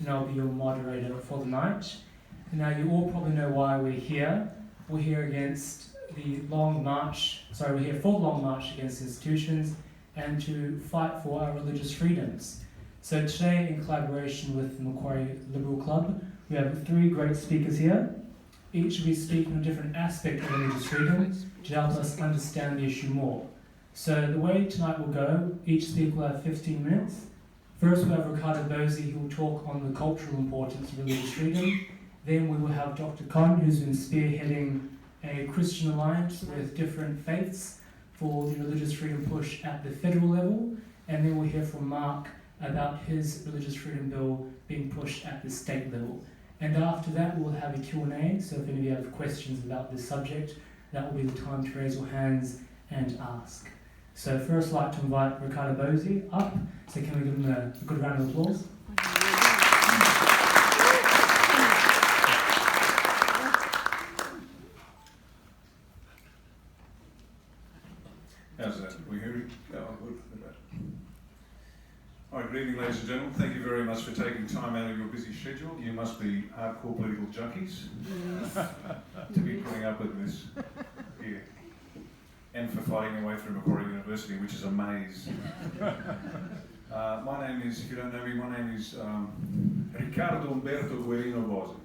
and I'll be your moderator for the night. Now, you all probably know why we're here. We're here against the long march, we're here for the long march against institutions and to fight for our religious freedoms. So today, in collaboration with the Macquarie Liberal Club, we have 3 great speakers here. Each will be speaking on a different aspect of religious freedom to help us understand the issue more. So the way tonight will go, each speaker will have 15 minutes. First we'll have Riccardo Bosi, who will talk on the cultural importance of religious freedom. Then we will have Dr. Con, who's been spearheading a Christian alliance with different faiths for the religious freedom push at the federal level. And then we'll hear from Mark about his religious freedom bill being pushed at the state level. And after that, we'll have a Q&A, so if any of you have questions about this subject, that will be the time to raise your hands and ask. So first I'd like to invite Riccardo Bosi up, so can we give him a good round of applause? How's that? We hear it? Oh, good. All right, good evening, ladies and gentlemen. Thank you very much for taking time out of your busy schedule. You must be hardcore political junkies to be putting up with this here. And for fighting your way through Macquarie University, which is a maze. My name is, if you don't know me, my name is Riccardo Bosi.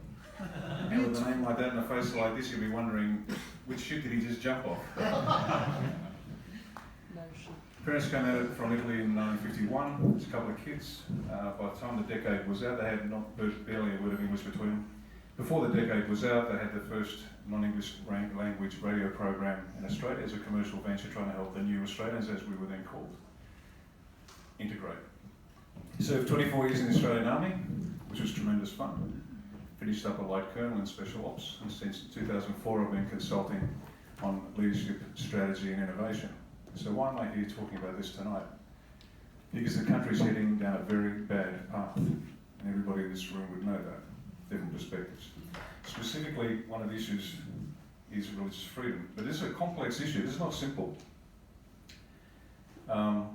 And with a name like that and a face like this, you'll be wondering, which ship did he just jump off? Parents came out from Italy in 1951, there's a couple of kids. By the time the decade was out, they had barely a word of English between them. Before the decade was out, they had the first non-English language radio program in Australia as a commercial venture trying to help the new Australians, as we were then called, integrate. Served 24 years in the Australian Army, which was tremendous fun. Finished up a light colonel in special ops, and since 2004 I've been consulting on leadership, strategy and innovation. So why am I here talking about this tonight? Because the country's heading down a very bad path, and everybody in this room would know that, different perspectives. Specifically, one of the issues is religious freedom, but this is a complex issue, this is not simple. And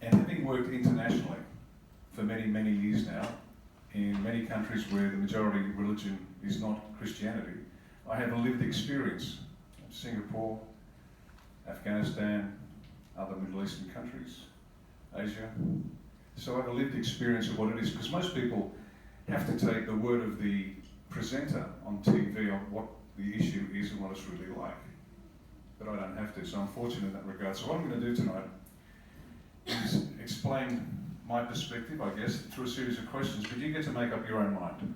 having worked internationally for many, many years now, in many countries where the majority religion is not Christianity, I have a lived experience of Singapore, Afghanistan, other Middle Eastern countries, Asia. So I have a lived experience of what it is, because most people have to take the word of the presenter on TV on what the issue is and what it's really like. But I don't have to, so I'm fortunate in that regard. So what I'm going to do tonight is explain my perspective, I guess, through a series of questions, but you get to make up your own mind.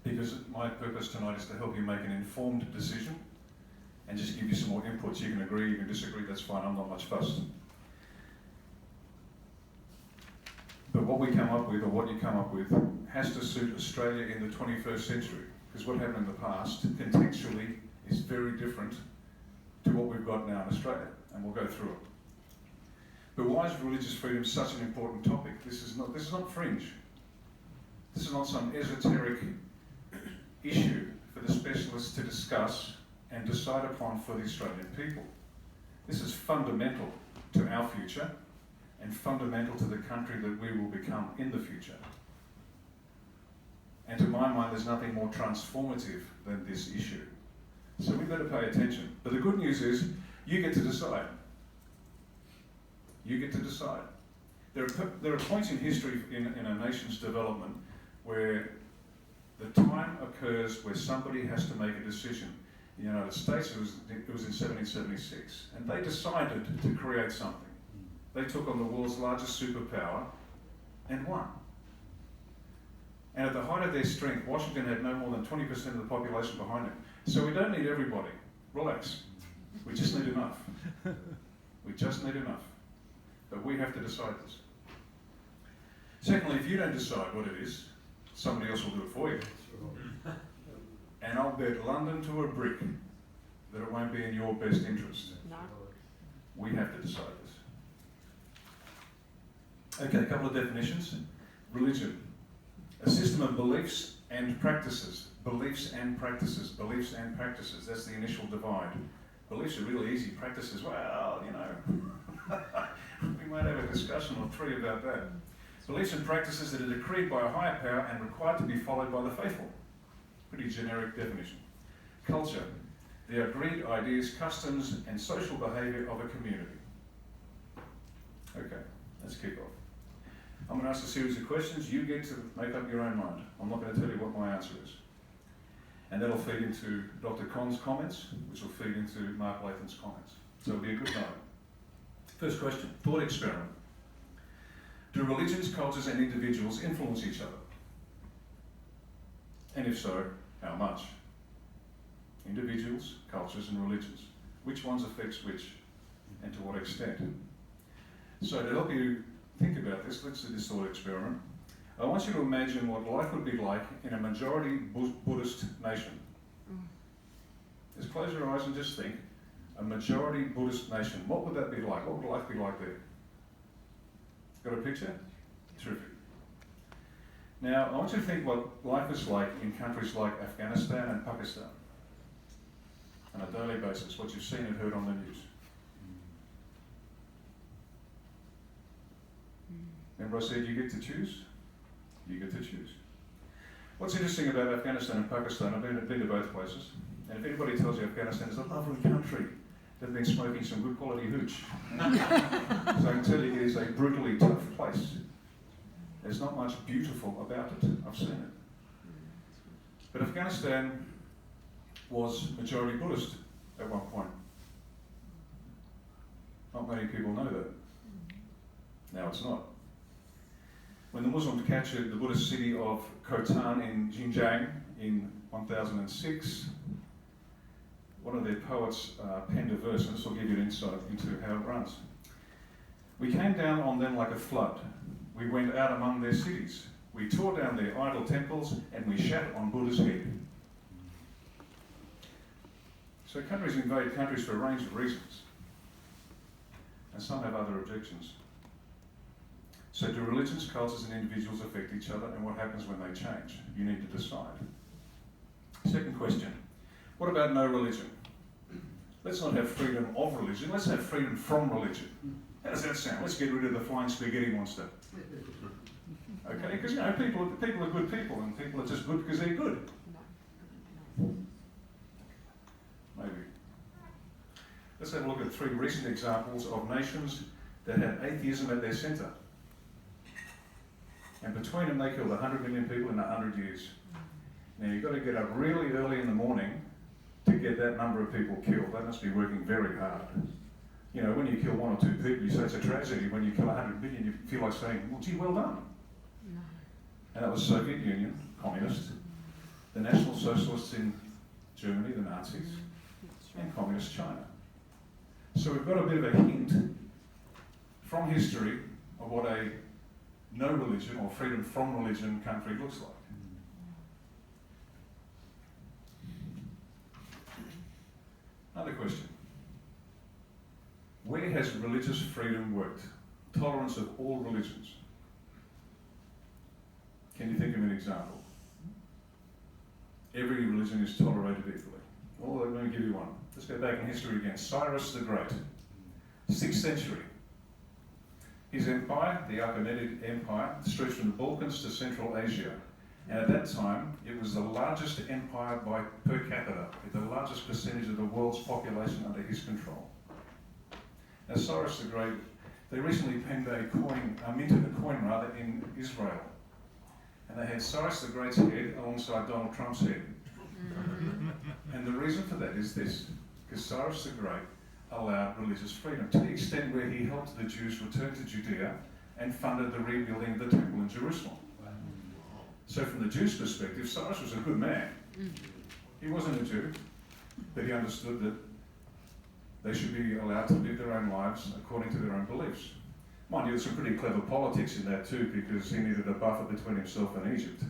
Because my purpose tonight is to help you make an informed decision and just give you some more inputs. You can agree, you can disagree, that's fine, I'm not much fussed. But what we come up with, or what you come up with, has to suit Australia in the 21st century. Because what happened in the past, contextually, is very different to what we've got now in Australia, and we'll go through it. But why is religious freedom such an important topic? This is not fringe. This is not some esoteric issue for the specialists to discuss and decide upon for the Australian people. This is fundamental to our future and fundamental to the country that we will become in the future. And to my mind, there's nothing more transformative than this issue. So we better pay attention. But the good news is, you get to decide. You get to decide. There are points in history in a nation's development where the time occurs where somebody has to make a decision. In the United States, it was in 1776, and they decided to create something. They took on the world's largest superpower and won. And at the height of their strength, Washington had no more than 20% of the population behind him. So we don't need everybody. Relax. We just need enough. We just need enough. But we have to decide this. Secondly, if you don't decide what it is, somebody else will do it for you. And I'll bet London to a brick that it won't be in your best interest. No. We have to decide this. Okay, a couple of definitions. Religion. A system of beliefs and practices. Beliefs and practices. Beliefs and practices. That's the initial divide. Beliefs are really easy. Practices, well, you know, we might have a discussion or three about that. Beliefs and practices that are decreed by a higher power and required to be followed by the faithful. Pretty generic definition. Culture, the agreed ideas, customs, and social behaviour of a community. Okay, let's kick off. I'm going to ask a series of questions. You get to make up your own mind. I'm not going to tell you what my answer is. And that'll feed into Dr. Con's comments, which will feed into Mark Latham's comments. So it'll be a good night. First question, thought experiment. Do religions, cultures, and individuals influence each other? And if so, how much? Individuals, cultures, and religions. Which ones affects which, and to what extent? So to help you think about this, let's do this thought experiment. I want you to imagine what life would be like in a majority Buddhist nation. Just close your eyes and just think, a majority Buddhist nation, what would that be like? What would life be like there? Got a picture? Terrific. Now, I want you to think what life is like in countries like Afghanistan and Pakistan on a daily basis, what you've seen and heard on the news. Remember I said you get to choose? You get to choose. What's interesting about Afghanistan and Pakistan, I've been to both places, and if anybody tells you Afghanistan is a lovely country, they've been smoking some good quality hooch. So I can tell you it is a brutally tough place. There's not much beautiful about it. I've seen it. But Afghanistan was majority Buddhist at one point. Not many people know that. Now it's not. When the Muslims captured the Buddhist city of Khotan in Xinjiang in 1006, one of their poets penned a verse, and this will give you an insight into how it runs. We came down on them like a flood. We went out among their cities. We tore down their idol temples, and we shat on Buddha's head. So countries invade countries for a range of reasons, and some have other objections. So do religions, cultures, and individuals affect each other, and what happens when they change? You need to decide. Second question, what about no religion? Let's not have freedom of religion, let's have freedom from religion. How does that sound? Let's get rid of the flying spaghetti monster. Okay, because people are good people, and people are just good because they're good. Maybe. Let's have a look at 3 recent examples of nations that had atheism at their centre. And between them, they killed 100 million people in 100 years. Now, you've got to get up really early in the morning to get that number of people killed. They must be working very hard. You know, when you kill 1 or 2 people, you say it's a tragedy. When you kill 100 million, you feel like saying, well, gee, well done. No. And that was Soviet Union, communist, the National Socialists in Germany, the Nazis, and communist China. So we've got a bit of a hint from history of what a no religion or freedom from religion country looks like. Another question. Where has religious freedom worked? Tolerance of all religions. Can you think of an example? Every religion is tolerated equally. Well, let me give you one. Let's go back in history again. Cyrus the Great, 6th century. His empire, the Achaemenid Empire, stretched from the Balkans to Central Asia. And at that time, it was the largest empire by per capita, with the largest percentage of the world's population under his control. Now, Cyrus the Great, they recently penned minted a coin in Israel. And they had Cyrus the Great's head alongside Donald Trump's head. And the reason for that is this, because Cyrus the Great allowed religious freedom to the extent where he helped the Jews return to Judea and funded the rebuilding of the temple in Jerusalem. So from the Jews' perspective, Cyrus was a good man. He wasn't a Jew, but he understood that they should be allowed to live their own lives according to their own beliefs. Mind you, there's some pretty clever politics in that too, because he needed a buffer between himself and Egypt.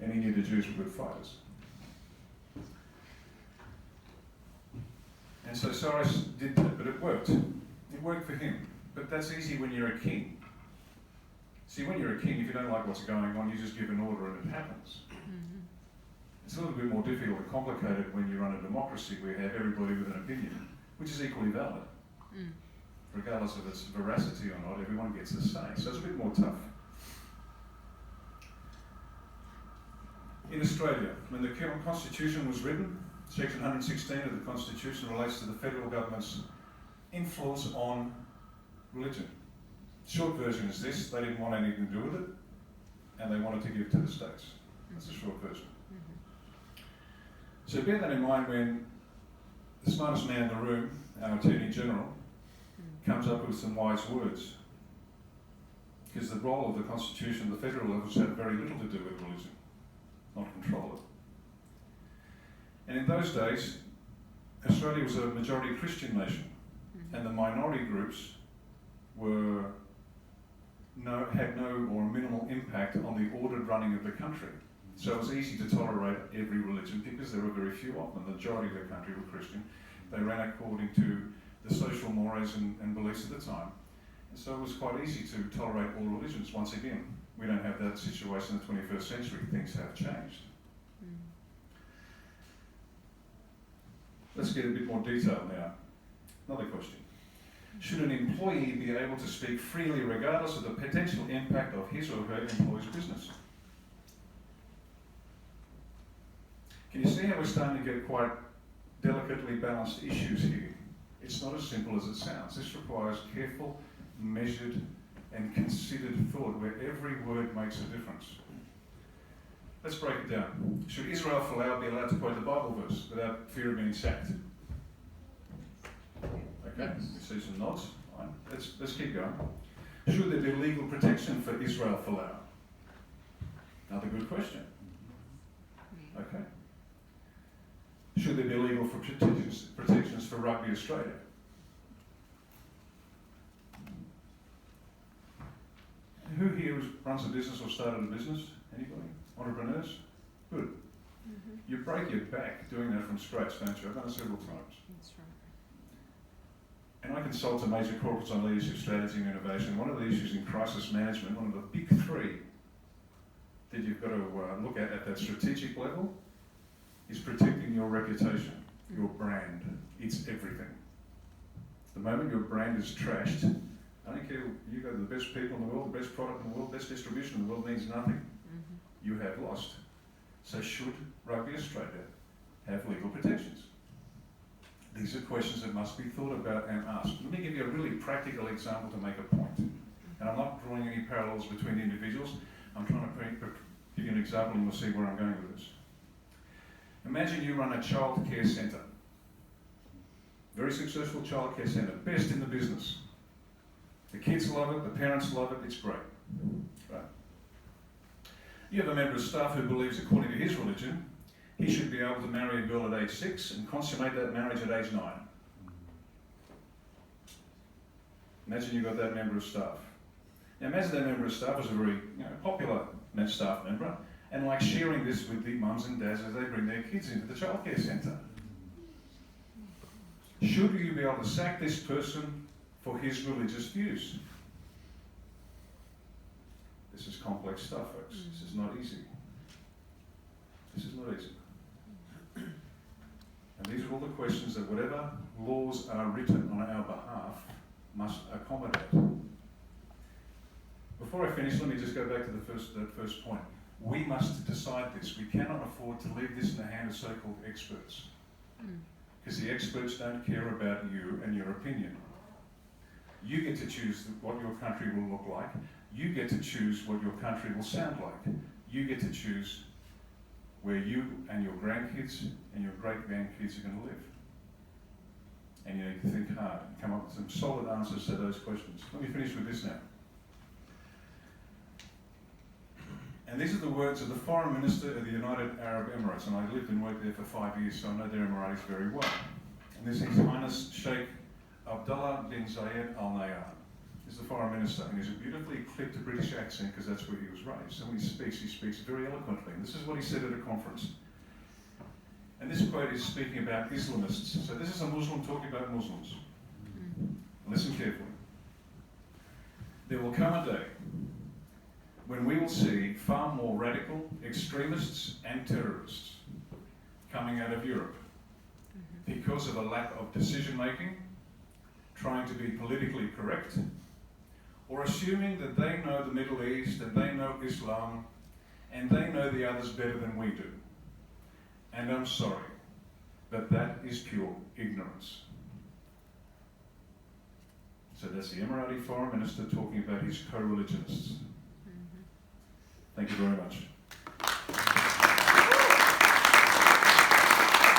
And he knew the Jews were good fighters. And so Cyrus did that, but it worked. It worked for him. But that's easy when you're a king. See, when you're a king, if you don't like what's going on, you just give an order and it happens. It's a little bit more difficult and complicated when you run a democracy where you have everybody with an opinion, which is equally valid. Regardless of its veracity or not, everyone gets a say. So it's a bit more tough. In Australia, when the Constitution was written, Section 116 of the Constitution relates to the federal government's influence on religion. Short version is this: they didn't want anything to do with it, and they wanted to give it to the states. That's the short version. So bear that in mind when the smartest man in the room, our Attorney General, comes up with some wise words. Because the role of the Constitution, the federal levels, have very little to do with religion, not control it. And in those days, Australia was a majority Christian nation, and the minority groups had no or minimal impact on the ordered running of the country. So it was easy to tolerate every religion because there were very few of them. The majority of the country were Christian. They ran according to the social mores and beliefs at the time. And so it was quite easy to tolerate all religions. Once again, we don't have that situation in the 21st century. Things have changed. Let's get a bit more detail now. Another question. Should an employee be able to speak freely regardless of the potential impact of his or her employer's business? Can you see how we're starting to get quite delicately balanced issues here? It's not as simple as it sounds. This requires careful, measured, and considered thought where every word makes a difference. Let's break it down. Should Israel Folau be allowed to quote the Bible verse without fear of being sacked? Okay, we see some nods. Right. Let's keep going. Should there be legal protection for Israel Folau? Another good question. Okay. Should there be legal protections for Rugby Australia? Who here runs a business or started a business? Anybody? Entrepreneurs? Good. You break your back doing that from scratch, don't you? I've done it several times. That's right. And I consult to major corporates on leadership strategy and innovation. One of the issues in crisis management, one of the big three that you've got to look at that strategic level, is protecting your reputation, your brand. It's everything. The moment your brand is trashed, I don't care, you go to the best people in the world, the best product in the world, best distribution in the world, means nothing. You have lost. So should Rugby Australia have legal protections? These are questions that must be thought about and asked. Let me give you a really practical example to make a point. And I'm not drawing any parallels between individuals. I'm trying to give you an example and we'll see where I'm going with this. Imagine you run a childcare centre. Very successful childcare centre, best in the business. The kids love it, the parents love it, it's great. Right? You have a member of staff who believes, according to his religion, he should be able to marry a girl at age 6 and consummate that marriage at age 9. Imagine you've got that member of staff. Now imagine that member of staff is a very popular staff member and like sharing this with the mums and dads as they bring their kids into the childcare centre. Should you be able to sack this person for his religious views? This is complex stuff, folks. This is not easy. This is not easy. And these are all the questions that whatever laws are written on our behalf must accommodate. Before I finish, let me just go back to that first point. We must decide this. We cannot afford to leave this in the hand of so-called experts. Because the experts don't care about you and your opinion. You get to choose what your country will look like. You get to choose what your country will sound like. You get to choose where you and your grandkids and your great-grandkids are going to live. And you need to think hard and come up with some solid answers to those questions. Let me finish with this now. And these are the words of the Foreign Minister of the United Arab Emirates, and I lived and worked there for 5 years, so I know their Emiratis very well. And this is His Highness Sheikh Abdullah bin Zayed Al Nahyan. He's the Foreign Minister, and he's a beautifully clipped British accent because that's where he was raised. So when he speaks very eloquently. And this is what he said at a conference. And this quote is speaking about Islamists. So this is a Muslim talking about Muslims. Listen carefully. There will come a day when we will see far more radical extremists and terrorists coming out of Europe because of a lack of decision making, trying to be politically correct, or assuming that they know the Middle East and they know Islam and they know the others better than we do. And I'm sorry, but that is pure ignorance. So that's the Emirati Foreign Minister talking about his co-religionists. Thank you very much.